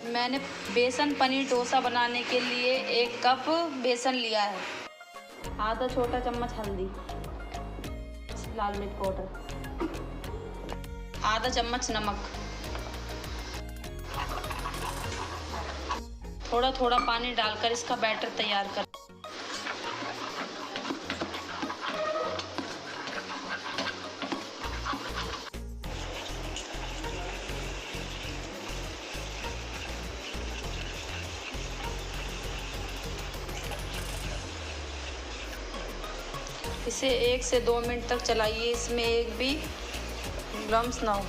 मैंने बेसन पनीर डोसा बनाने के लिए 1 कप बेसन लिया है, आधा छोटा चम्मच हल्दी, लाल मिर्च पाउडर, आधा चम्मच नमक, थोड़ा थोड़ा पानी डालकर इसका बैटर तैयार कर। इसे 1 से 2 मिनट तक चलाइए, इसमें एक भी लम्स ना हो।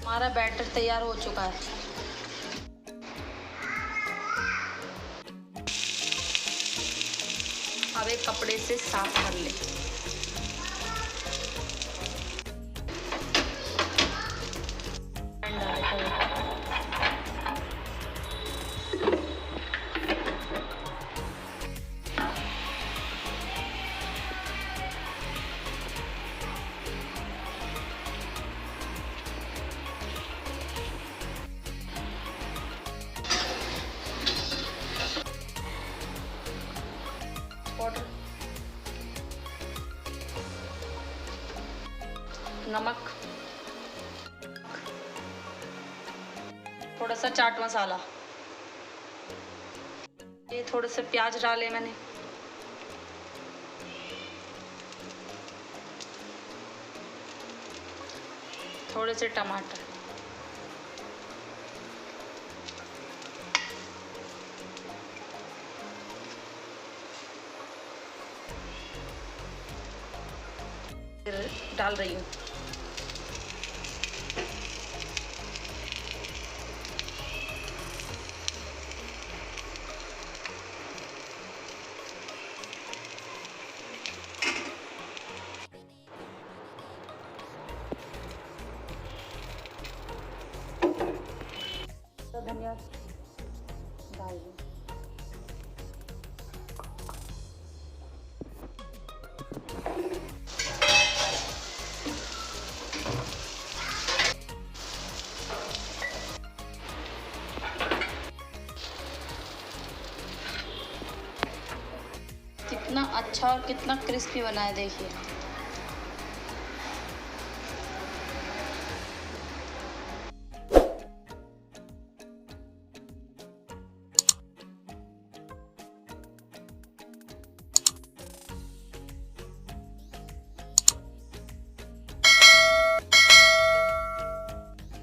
हमारा बैटर तैयार हो चुका है। अब एक कपड़े से साफ कर लें। नमक, थोड़ा सा चाट मसाला, ये थोड़े से प्याज डाले मैंने, थोड़े से टमाटर, डाल रही हूँ। धनिया डाल दूँ। कितना अच्छा और कितना क्रिस्पी बना है, देखिए।